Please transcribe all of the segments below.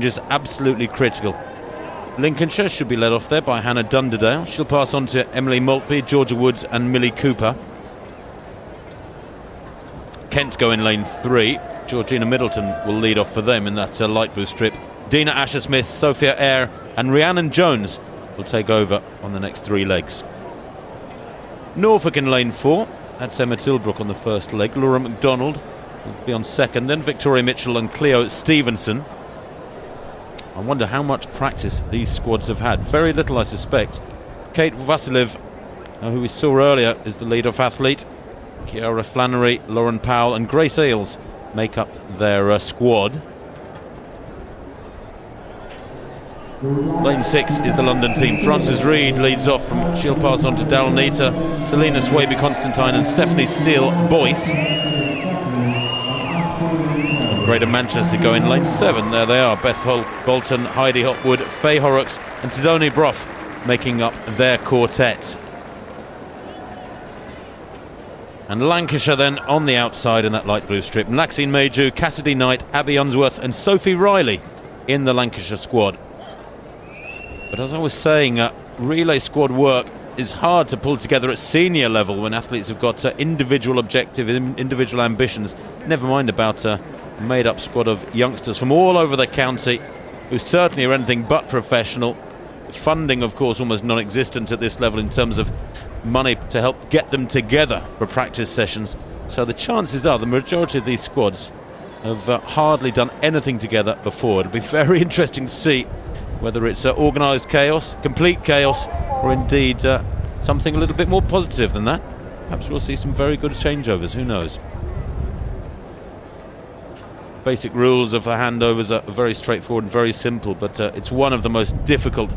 is absolutely critical. Lincolnshire should be led off there by Hannah Dunderdale. She'll pass on to Emily Maltby, Georgia Woods and Millie Cooper. Kent go in lane 3. Georgina Middleton will lead off for them in that light blue strip. Dina Asher-Smith, Sophia Eyre and Rhiannon Jones will take over on the next 3 legs. Norfolk in lane 4. That's Emma Tilbrook on the first leg. Laura McDonald will be on second. Then Victoria Mitchell and Cleo Stevenson. I wonder how much practice these squads have had. Very little, I suspect. Kate Vasilev, who we saw earlier, is the lead-off athlete. Kiara Flannery, Lauren Powell and Grace Ailes make up their squad. Lane 6 is the London team. Frances Reid leads off. She'll pass on to Daryl Nita, Selena Swaby-Constantine and Stephanie Steele-Boyce. Greater Manchester go in lane 7. There they are, Beth Bolton, Heidi Hopwood, Faye Horrocks and Sidonie Brough making up their quartet. And Lancashire then on the outside in that light blue strip. Maxine Maydew, Cassidy Knight, Abby Unsworth and Sophie Riley in the Lancashire squad. But as I was saying, relay squad work is hard to pull together at senior level when athletes have got individual objective, individual ambitions. Never mind about made-up squad of youngsters from all over the county who certainly are anything but professional. Funding, of course, almost non-existent at this level in terms of money to help get them together for practice sessions. So the chances are the majority of these squads have hardly done anything together before. It'll be very interesting to see whether it's organised chaos, complete chaos, or indeed something a little bit more positive than that. Perhaps we'll see some very good changeovers, who knows. Basic rules of the handovers are very straightforward and very simple, but it's one of the most difficult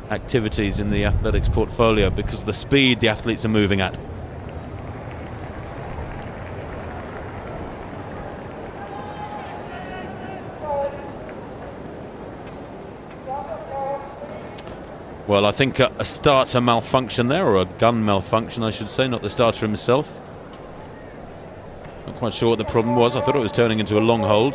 activities in the athletics portfolio because of the speed the athletes are moving at. Well, I think a starter malfunction there, or a gun malfunction I should say, not the starter himself. Not quite sure what the problem was. I thought it was turning into a long hold.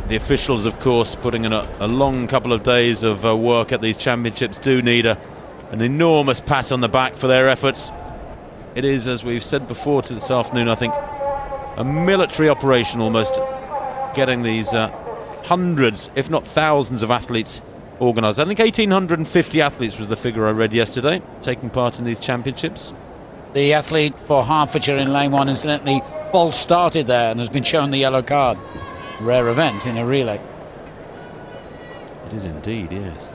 The officials, of course, putting in a long couple of days of work at these championships, do need an enormous pat on the back for their efforts. It is, as we've said before to this afternoon, I think, a military operation almost, getting these hundreds, if not thousands of athletes organised. I think 1,850 athletes was the figure I read yesterday, taking part in these championships. The athlete for Hertfordshire in lane 1, incidentally, false started there and has been shown the yellow card. Rare event in a relay. It is indeed, yes.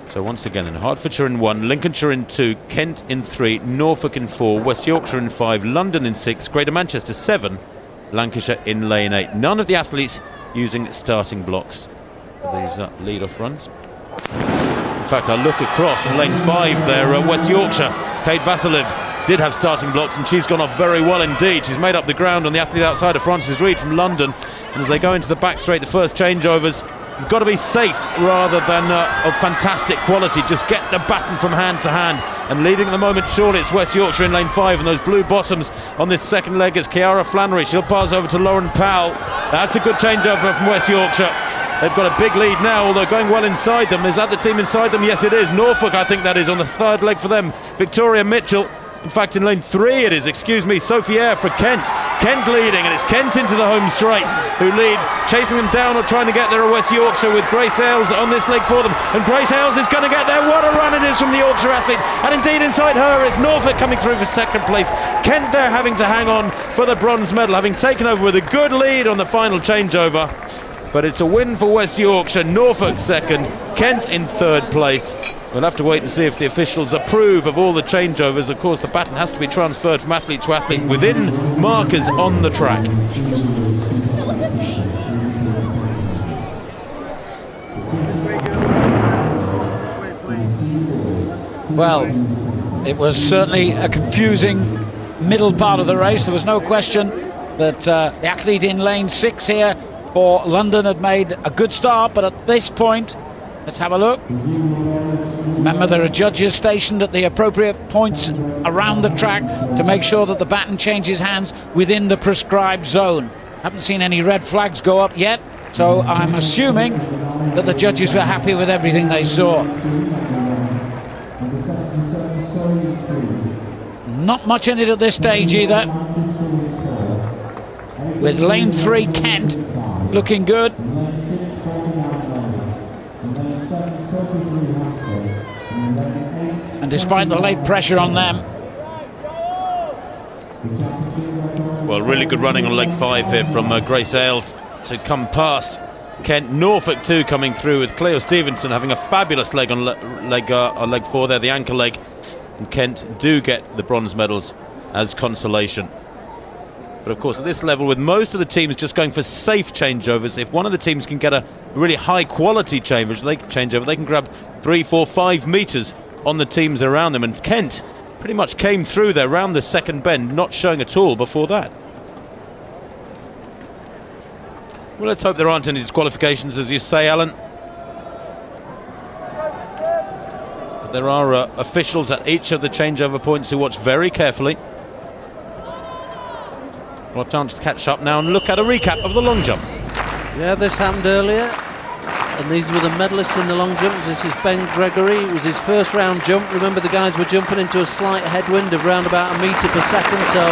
So once again, in Hertfordshire in 1, Lincolnshire in 2, Kent in 3, Norfolk in 4, West Yorkshire in 5, London in 6, Greater Manchester 7, Lancashire in lane 8. None of the athletes using starting blocks for these lead-off runs. In fact, I look across in lane 5 there, West Yorkshire. Kate Vasilev did have starting blocks and she's gone off very well indeed. She's made up the ground on the athlete outside of Frances Reid from London. And as they go into the back straight, the first changeovers, you've got to be safe rather than of fantastic quality. Just get the baton from hand to hand. And leading at the moment, surely it's West Yorkshire in lane 5, and those blue bottoms on this second leg is Kiara Flannery. She'll pass over to Lauren Powell. That's a good changeover from West Yorkshire. They've got a big lead now, although going well inside them. Is that the team inside them? Yes, it is. Norfolk, I think that is, on the third leg for them. Victoria Mitchell. In fact, in lane 3 it is, Sophie Eyre for Kent. Kent leading, and it's Kent into the home straight who lead, chasing them down or trying to get there are West Yorkshire with Grace Ailes on this leg for them. And Grace Ailes is going to get there. What a run it is from the Yorkshire athlete. And indeed inside her is Norfolk coming through for second place. Kent there having to hang on for the bronze medal, having taken over with a good lead on the final changeover. But it's a win for West Yorkshire. Norfolk second, Kent in third place. We'll have to wait and see if the officials approve of all the changeovers. Of course, the baton has to be transferred from athlete to athlete within markers on the track. Well, it was certainly a confusing middle part of the race. There was no question that the athlete in lane 6 here for London had made a good start, but at this point, let's have a look. Remember, there are judges stationed at the appropriate points around the track to make sure that the baton changes hands within the prescribed zone. Haven't seen any red flags go up yet, so I'm assuming that the judges were happy with everything they saw. Not much in it at this stage either, with lane 3 Kent looking good. And despite the late pressure on them, well, really good running on leg 5 here from Grace Ailes to come past Kent. Norfolk too coming through, with Cleo Stevenson having a fabulous leg on leg 4 there, the anchor leg. And Kent do get the bronze medals as consolation. But of course, at this level, with most of the teams just going for safe changeovers, if one of the teams can get a really high quality changeover, they can grab 3, 4, 5 metres on the teams around them. And Kent pretty much came through there round the second bend, not showing at all before that. Well, let's hope there aren't any disqualifications, as you say, Alan. But there are officials at each of the changeover points who watch very carefully. Well, a chance to catch up now and look at a recap of the long jump. Yeah, this happened earlier, and these were the medalists in the long jump. This is Ben Gregory. It was his first round jump. Remember, the guys were jumping into a slight headwind of around about 1 metre per second, so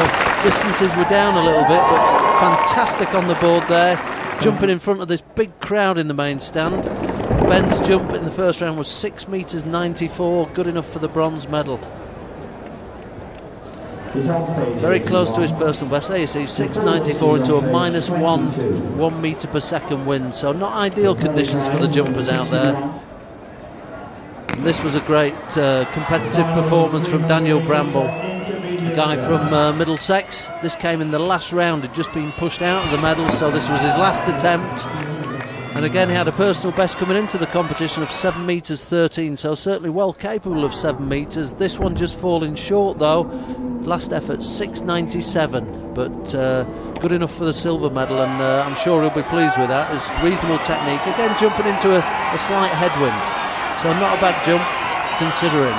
distances were down a little bit, but fantastic on the board there, jumping in front of this big crowd in the main stand. Ben's jump in the first round was 6 metres 94, good enough for the bronze medal. Very close to his personal best. There you see 6.94 into a -1 metre per second wind, so not ideal conditions for the jumpers out there. And this was a great competitive performance from Daniel Bramble, a guy from Middlesex. This came in the last round, had just been pushed out of the medals, so this was his last attempt. And again, he had a personal best coming into the competition of 7 metres 13, so certainly well capable of 7 metres. This one just falling short though. Last effort 6.97, but good enough for the silver medal, and I'm sure he'll be pleased with that. It's reasonable technique. Again, jumping into a slight headwind, so not a bad jump considering.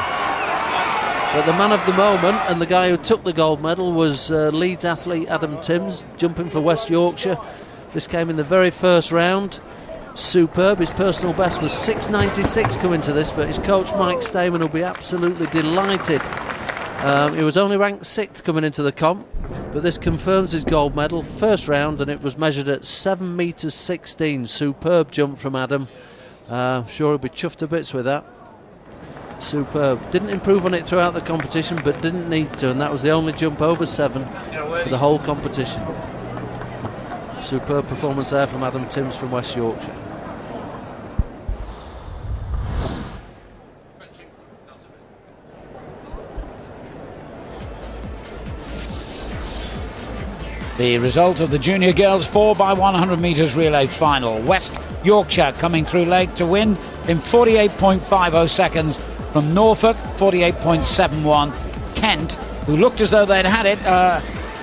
But the man of the moment, and the guy who took the gold medal, was Leeds athlete Adam Timms, jumping for West Yorkshire. This came in the very first round. Superb. His personal best was 6.96 coming to this, but his coach Mike Stamen will be absolutely delighted. He was only ranked 6th coming into the comp, but this confirms his gold medal. First round, and it was measured at 7 metres 16. Superb jump from Adam. I'm sure he'll be chuffed to bits with that. Superb. Didn't improve on it throughout the competition, but didn't need to, and that was the only jump over 7 for the whole competition. Superb performance there from Adam Timms from West Yorkshire. The result of the junior girls 4x100 metres relay final. West Yorkshire coming through late to win in 48.50 seconds from Norfolk, 48.71. Kent, who looked as though they'd had it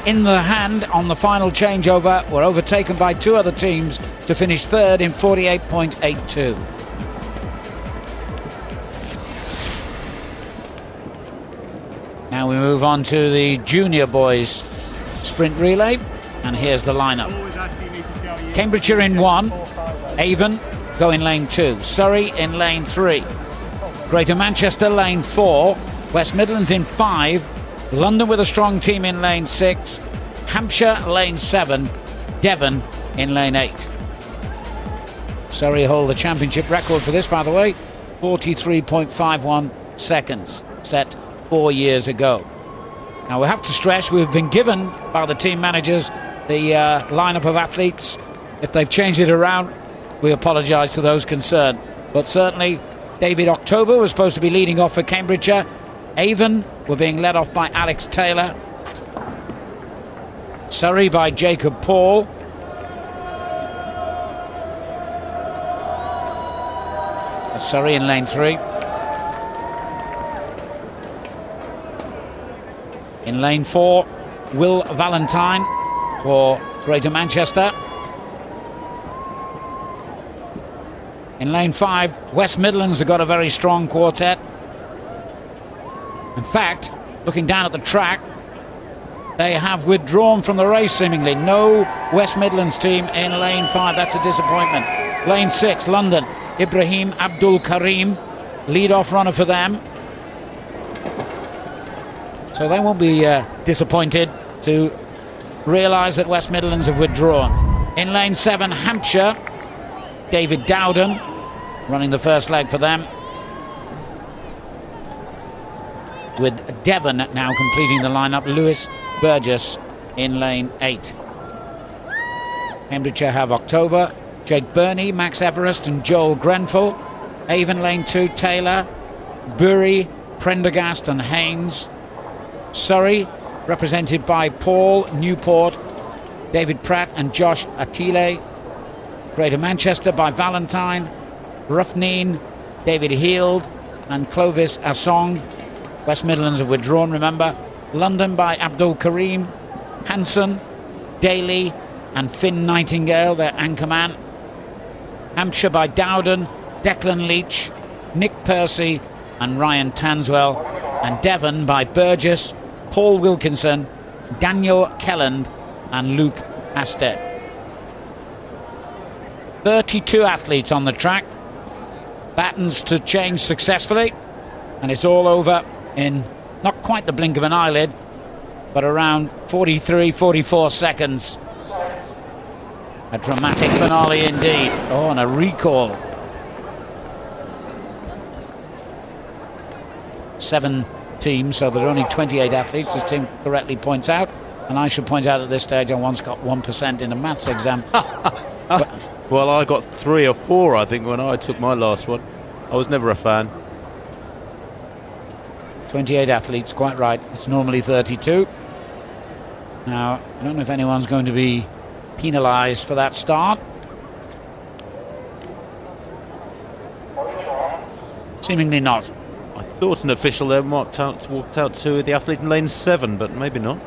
in the hand on the final changeover, were overtaken by 2 other teams to finish 3rd in 48.82. Now we move on to the junior boys sprint relay, and here's the lineup. Cambridgeshire in 1, Avon go in lane 2, Surrey in lane 3, Greater Manchester lane 4, West Midlands in 5, London with a strong team in lane 6, Hampshire lane 7, Devon in lane 8. Surrey hold the championship record for this, by the way, 43.51 seconds, set 4 years ago. Now we have to stress we've been given by the team managers the lineup of athletes. If they've changed it around, we apologise to those concerned. But certainly David October was supposed to be leading off for Cambridgeshire. Avon were being led off by Alex Taylor. Surrey by Jacob Paul. Surrey in lane 3. In lane 4, Will Valentine for Greater Manchester. In lane 5, West Midlands have got a very strong quartet. In fact, looking down at the track, they have withdrawn from the race seemingly. No West Midlands team in lane 5. That's a disappointment. Lane 6, London. Ibrahim Abdul Karim, lead-off runner for them. So they won't be disappointed to realise that West Midlands have withdrawn. In lane 7, Hampshire. David Dowden running the first leg for them, with Devon now completing the lineup. Lewis Burgess in lane 8. Cambridgeshire have October, Jake Burney, Max Everest and Joel Grenfell. Avon lane 2, Taylor, Bury, Prendergast and Haynes. Surrey represented by Paul Newport, David Pratt and Josh Attile. Greater Manchester by Valentine, Roughneen, David Heald and Clovis Assong. West Midlands have withdrawn, remember. London by Abdul Karim, Hanson, Daly and Finn Nightingale, their anchorman. Hampshire by Dowden, Declan Leach, Nick Percy and Ryan Tanswell. And Devon by Burgess, Paul Wilkinson, Daniel Kelland and Luke Astet. 32 athletes on the track. Battens to change successfully, and it's all over in not quite the blink of an eyelid, but around 43-44 seconds. A dramatic finale indeed. Oh, and a recall. 7 teams, so there are only 28 athletes, as Tim correctly points out. And I should point out at this stage I once got 1% in a maths exam. Well, I got 3 or 4, I think, when I took my last one. I was never a fan. 28 athletes, quite right. It's normally 32. Now, I don't know if anyone's going to be penalised for that start. Seemingly not. I thought an official there walked out to the athlete in lane 7, but maybe not.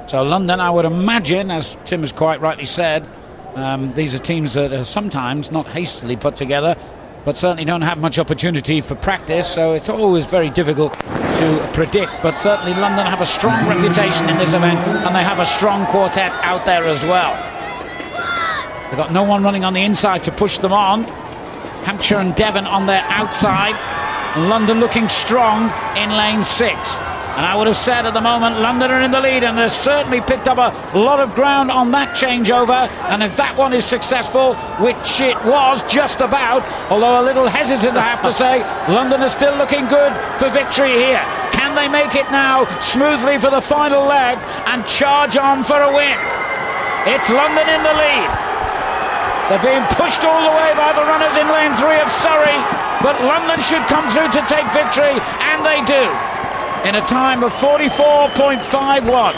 So London, I would imagine, as Tim has quite rightly said, these are teams that are sometimes not hastily put together, but certainly don't have much opportunity for practice, so it's always very difficult to predict. But certainly London have a strong reputation in this event, and they have a strong quartet out there as well. They've got no one running on the inside to push them on. Hampshire and Devon on their outside. London looking strong in lane 6. And I would have said at the moment London are in the lead, and they've certainly picked up a lot of ground on that changeover. And if that one is successful, which it was just about, although a little hesitant I have to say, London is still looking good for victory here. Can they make it now smoothly for the final leg and charge on for a win? It's London in the lead. They're being pushed all the way by the runners in lane 3 of Surrey, but London should come through to take victory, and they do, in a time of 44.51.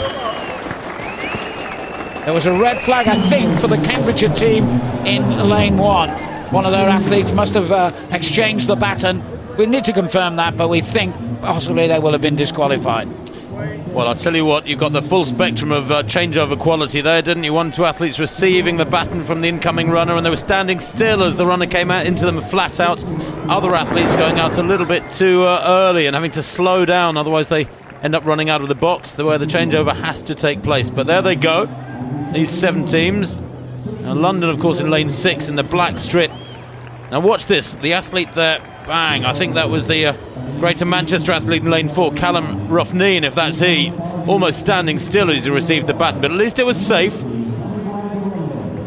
There was a red flag, I think, for the Cambridgeshire team in lane 1. One of their athletes must have exchanged the baton. We need to confirm that, but we think possibly they will have been disqualified. Well, I'll tell you what, you've got the full spectrum of changeover quality there, didn't you? 1-2 athletes receiving the baton from the incoming runner, and they were standing still as the runner came out into them flat out. Other athletes going out a little bit too early and having to slow down, otherwise they end up running out of the box where the changeover has to take place. But there they go, these 7 teams. Now London, of course, in lane 6 in the black strip. Now watch this, the athlete there, bang, I think that was the Greater Manchester athlete in lane 4, Callum Roughneen, if that's he, almost standing still as he received the baton, but at least it was safe.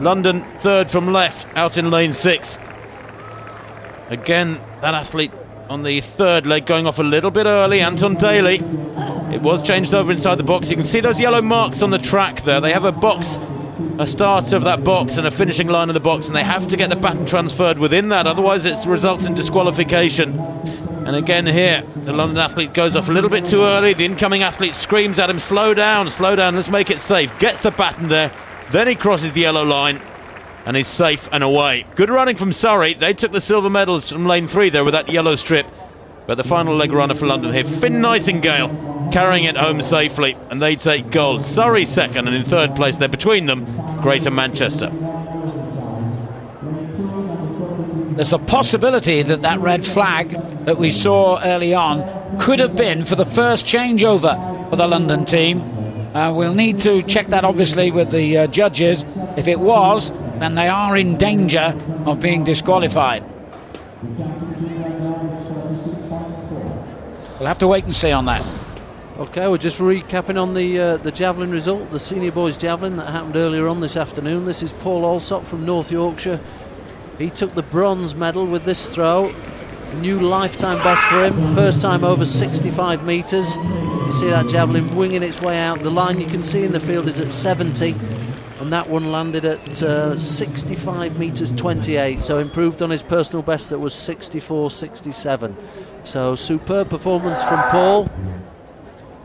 London third from left, out in lane 6. Again, that athlete on the third leg going off a little bit early, Anton Daly. It was changed over inside the box. You can see those yellow marks on the track there. They have a box, a start of that box and a finishing line of the box, and they have to get the baton transferred within that, otherwise it results in disqualification. And again here, the London athlete goes off a little bit too early. The incoming athlete screams at him, slow down, let's make it safe. Gets the baton there, then he crosses the yellow line and he's safe and away. Good running from Surrey. They took the silver medals from lane 3 there with that yellow strip. But the final leg runner for London here, Finn Nightingale, carrying it home safely, and they take gold. Surrey second, and in third place there between them, Greater Manchester. there's a possibility that that red flag that we saw early on could have been for the first changeover for the London team. We'll need to check that obviously with the judges. If it was, then they are in danger of being disqualified. We'll have to wait and see on that. Okay, we're just recapping on the javelin result, the senior boys javelin that happened earlier on this afternoon. This is Paul Alsop from North Yorkshire. He took the bronze medal with this throw. New lifetime best for him, first time over 65 metres. You see that javelin winging its way out. The line you can see in the field is at 70, and that one landed at 65 metres 28, so improved on his personal best that was 64.67. So superb performance from Paul.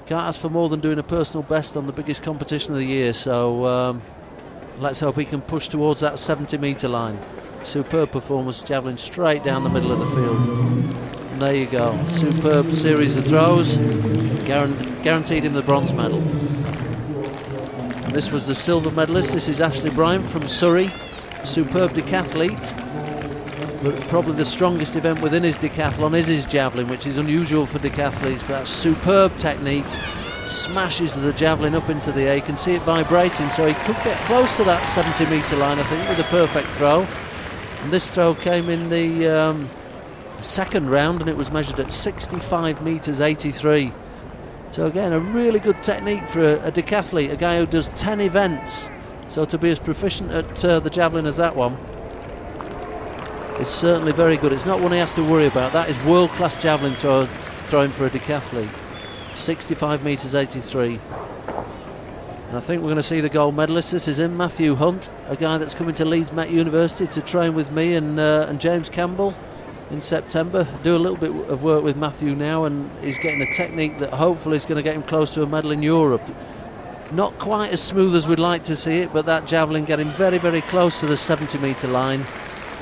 Can't ask for more than doing a personal best on the biggest competition of the year, so let's hope he can push towards that 70 metre line. Superb performance, javelin straight down the middle of the field. And there you go, superb series of throws, guaranteed him the bronze medal. And this was the silver medalist. This is Ashley Bryant from Surrey, superb decathlete. But probably the strongest event within his decathlon is his javelin, which is unusual for decathletes, but that's superb technique. Smashes the javelin up into the air. You can see it vibrating, so he could get close to that 70 metre line, I think, with a perfect throw. And this throw came in the second round, and it was measured at 65 metres 83. So again, a really good technique for a decathlete, a guy who does 10 events. So to be as proficient at the javelin as that one, it's certainly very good. It's not one he has to worry about. That is world-class javelin throwing for a decathlete. 65 metres 83. And I think we're going to see the gold medalist. This is him, Matthew Hunt, a guy that's coming to Leeds Met University to train with me and James Campbell in September. Do a little bit of work with Matthew now, and he's getting a technique that hopefully is going to get him close to a medal in Europe. Not quite as smooth as we'd like to see it, but that javelin getting very, very close to the 70 metre line.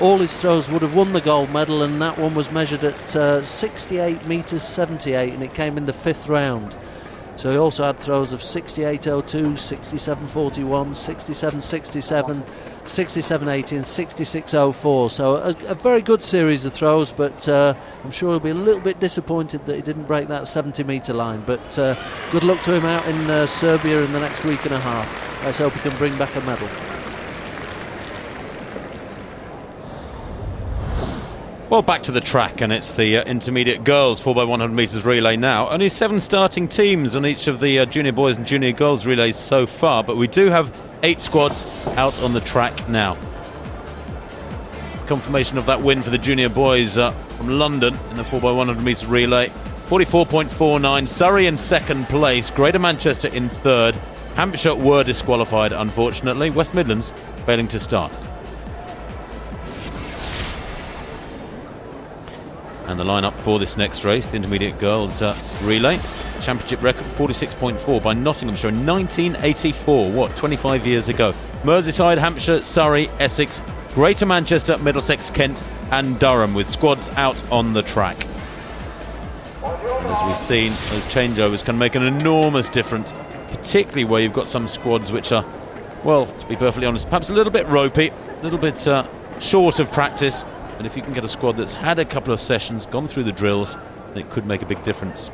All his throws would have won the gold medal, and that one was measured at 68 metres 78, and it came in the fifth round. So he also had throws of 68.02, 67.41, 67.67, 67.80 and 66.04. So a very good series of throws, but I'm sure he'll be a little bit disappointed that he didn't break that 70 metre line. But good luck to him out in Serbia in the next week and a half. Let's hope he can bring back a medal. Well, back to the track, and it's the intermediate girls 4x100 metres relay now. Only 7 starting teams on each of the junior boys and junior girls relays so far, but we do have 8 squads out on the track now. Confirmation of that win for the junior boys from London in the 4x100 metres relay. 44.49, Surrey in second place, Greater Manchester in third. Hampshire were disqualified, unfortunately. West Midlands failing to start. And the lineup for this next race, the intermediate girls relay. Championship record 46.4 by Nottinghamshire in 1984, what, 25 years ago. Merseyside, Hampshire, Surrey, Essex, Greater Manchester, Middlesex, Kent and Durham, with squads out on the track. And as we've seen, those changeovers can make an enormous difference, particularly where you've got some squads which are, well, to be perfectly honest, perhaps a little bit ropey, a little bit short of practice. And if you can get a squad that's had a couple of sessions, gone through the drills, it could make a big difference.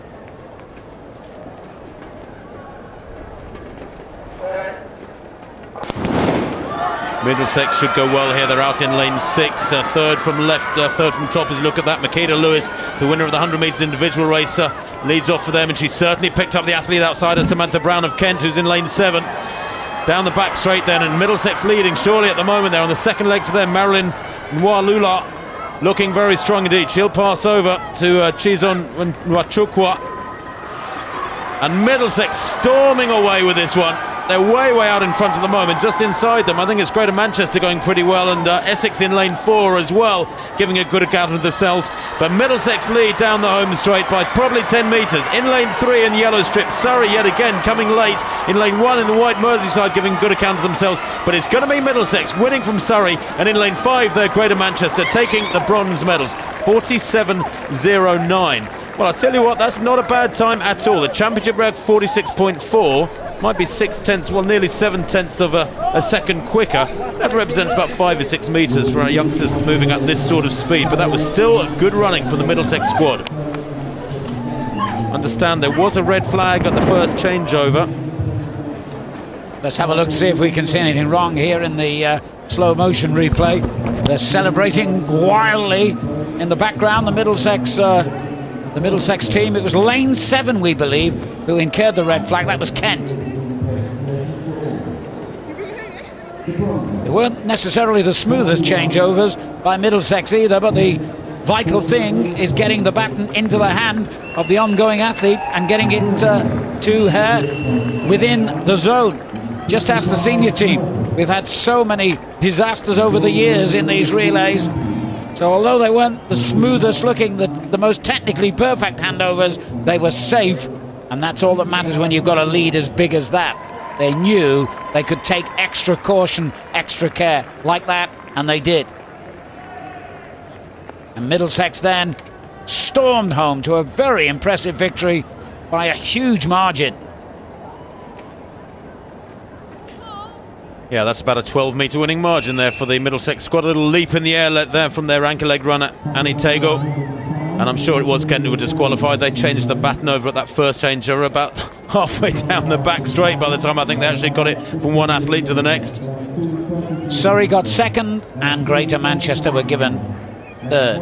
Middlesex should go well here. They're out in lane 6. Third from left, third from top. As you look at that, Makeda Lewis, the winner of the 100 metres individual race, leads off for them, and she certainly picked up the athlete outside of Samantha Brown of Kent, who's in lane 7. Down the back straight then, and Middlesex leading surely at the moment. They're on the second leg for them. Marilyn Nwalula looking very strong indeed. She'll pass over to Chizon Nwachukwu. And Middlesex storming away with this one. They're way out in front at the moment, just inside them. I think it's Greater Manchester going pretty well, and Essex in lane 4 as well, giving a good account of themselves. But Middlesex lead down the home straight by probably 10 metres. In lane 3 in the yellow strip, Surrey yet again coming late. In lane 1 in the white Merseyside giving good account of themselves. But it's going to be Middlesex winning from Surrey, and in lane 5 they're Greater Manchester taking the bronze medals. 47.09. Well, I'll tell you what, that's not a bad time at all. The championship record 46.4. might be 6/10, well, nearly 7/10 of a second quicker. That represents about 5 or 6 metres for our youngsters moving at this sort of speed, but that was still good running for the Middlesex squad. Understand there was a red flag at the first changeover. Let's have a look, see if we can see anything wrong here in the slow motion replay. They're celebrating wildly in the background, the Middlesex team. It was lane 7, we believe, who incurred the red flag. That was Kent. They weren't necessarily the smoothest changeovers by Middlesex either, but the vital thing is getting the baton into the hand of the ongoing athlete and getting it to her within the zone. Just as the senior team, we've had so many disasters over the years in these relays. So although they weren't the smoothest looking, the most technically perfect handovers, they were safe, and that's all that matters when you've got a lead as big as that. They knew they could take extra caution, extra care like that, and they did. And Middlesex then stormed home to a very impressive victory by a huge margin. Yeah, that's about a 12-metre winning margin there for the Middlesex squad. A little leap in the air let there from their anchor leg runner, Annie Tago. And I'm sure it was Kent who were disqualified. They changed the baton over at that first change. They were about halfway down the back straight by the time I think they actually got it from one athlete to the next. Surrey got second, and Greater Manchester were given third.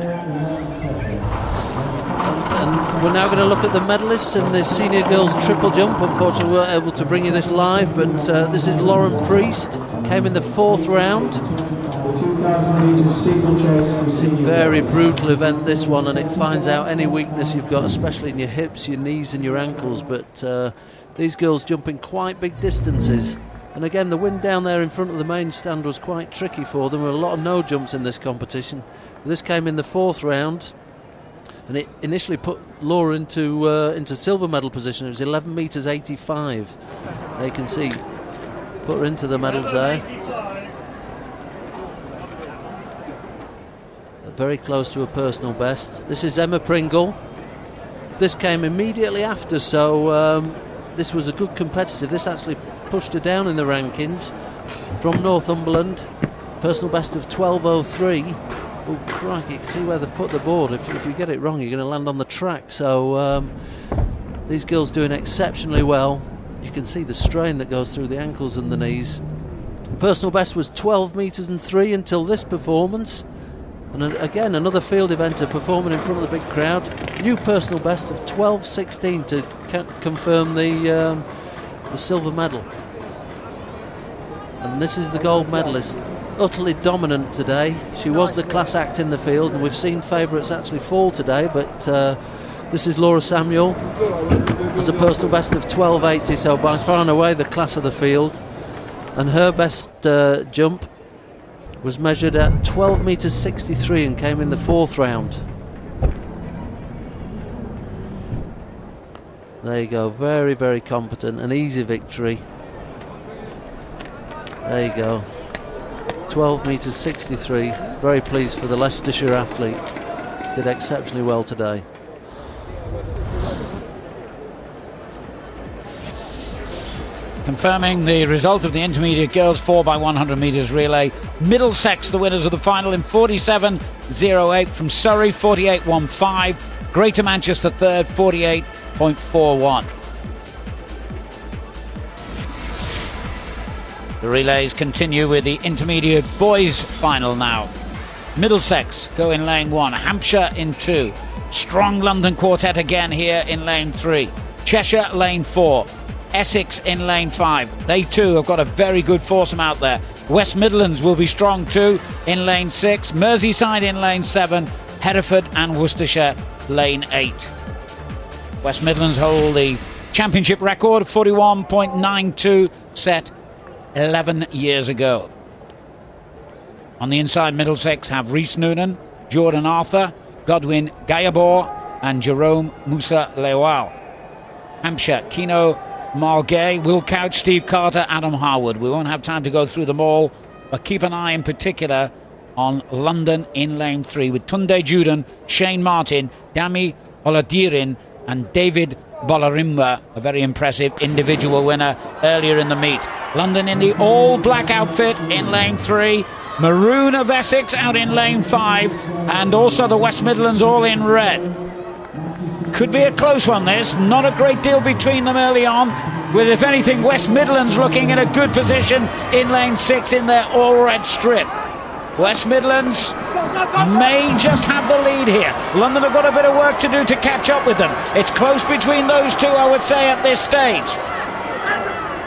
And we're now going to look at the medalists in the senior girls triple jump. Unfortunately, we weren't able to bring you this live, but this is Lauren Priest, came in the 4th round. Very brutal event, this one, and it finds out any weakness you've got, especially in your hips, your knees and your ankles. But these girls jumping quite big distances. And again, the wind down there in front of the main stand was quite tricky for them. There were a lot of no jumps in this competition. This came in the 4th round, and it initially put Laura into silver medal position. It was 11 metres 85. They can see, put her into the medals there. Very close to a personal best. This is Emma Pringle. This came immediately after, so this was a good competitive. This actually pushed her down in the rankings from Northumberland. Personal best of 12:03. Oh, crikey, you can see where they've put the board. If you get it wrong, you're going to land on the track. So these girls doing exceptionally well. You can see the strain that goes through the ankles and the knees. Personal best was 12 metres and 3 until this performance. And again, another field eventer performing in front of the big crowd. New personal best of 12:16 to confirm the silver medal. And this is the gold medalist. Utterly dominant today. She was the class act in the field, and we've seen favourites actually fall today, but this is Laura Samuel. It was a personal best of 12:80, so by far and away the class of the field. And her best jump was measured at 12 metres 63 and came in the 4th round. There you go, very, very competent, an easy victory. There you go, 12 metres 63. Very pleased for the Leicestershire athlete. Did exceptionally well today. Confirming the result of the intermediate girls 4x100 metres relay. Middlesex, the winners of the final in 47.08 from Surrey, 48.15. Greater Manchester third, 48.41. The relays continue with the intermediate boys final now. Middlesex go in lane 1, Hampshire in 2. Strong London quartet again here in lane 3. Cheshire lane 4. Essex in lane 5. They too have got a very good foursome out there. West Midlands will be strong too in lane 6. Merseyside in lane 7. Hereford and Worcestershire lane 8. West Midlands hold the championship record, 41.92, set 11 years ago. On the inside, Middlesex have Rhys Noonan, Jordan Arthur, Godwin Gayabor and Jerome Musa Lewal. Hampshire, Kino Margay, Will Couch, Steve Carter, Adam Harwood. We won't have time to go through them all, but keep an eye in particular on London in lane 3 with Tunde Juden, Shane Martin, Dami Oladirin and David Bolarimba, a very impressive individual winner earlier in the meet. London in the all-black outfit in lane 3, maroon of Essex out in lane 5, and also the West Midlands all in red. Could be a close one, this. Not a great deal between them early on, with, if anything, West Midlands looking in a good position in lane 6 in their all-red strip. West Midlands may just have the lead here. London have got a bit of work to do to catch up with them. It's close between those two, I would say, at this stage.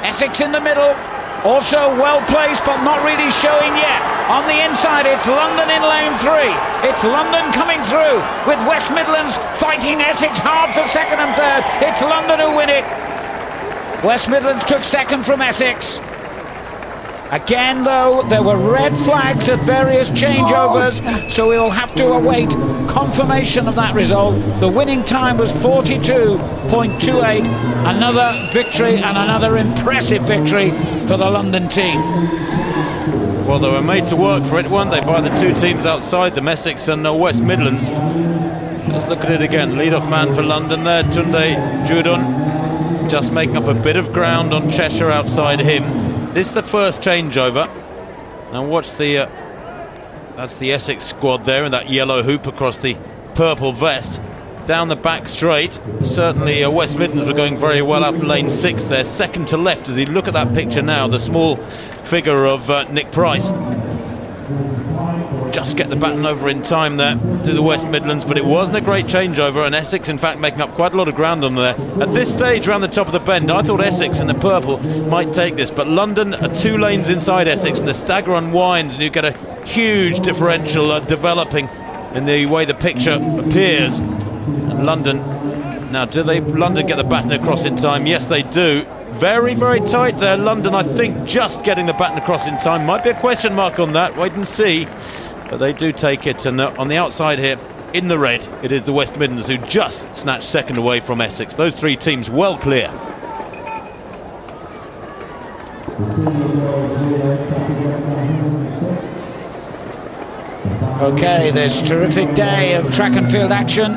Essex in the middle, also well placed but not really showing yet. On the inside, it's London in lane 3. It's London coming through with West Midlands fighting Essex hard for second and third. It's London who win it. West Midlands took second from Essex. Again, though, there were red flags at various changeovers, so we'll have to await confirmation of that result. The winning time was 42.28. Another victory, and another impressive victory for the London team. Well, they were made to work for it, weren't they, by the two teams outside them, Essex and West Midlands. Let's look at it again. Lead-off man for London there, Tunde Judon, just making up a bit of ground on Cheshire outside him. This is the first changeover. Now watch the that's the Essex squad there in that yellow hoop across the purple vest. Down the back straight, certainly West Midlands were going very well up lane 6 there, second to left as you look at that picture now, the small figure of Nick Price. Just get the baton over in time there to the West Midlands, but it wasn't a great changeover, and Essex in fact making up quite a lot of ground on there. At this stage around the top of the bend, I thought Essex in the purple might take this, but London are 2 lanes inside Essex, and the stagger unwinds and you get a huge differential developing in the way the picture appears. And London, now do London get the baton across in time? Yes they do. Very, very tight there. London, I think, just getting the baton across in time. Might be a question mark on that, wait and see. But they do take it, and on the outside here, in the red, it is the West Midlands who just snatched second away from Essex. Those 3 teams well clear. Okay, this terrific day of track and field action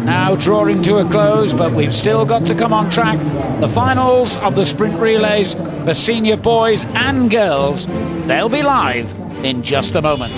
now drawing to a close, but we've still got to come on track. The finals of the sprint relays for senior boys and girls, they'll be live in just a moment.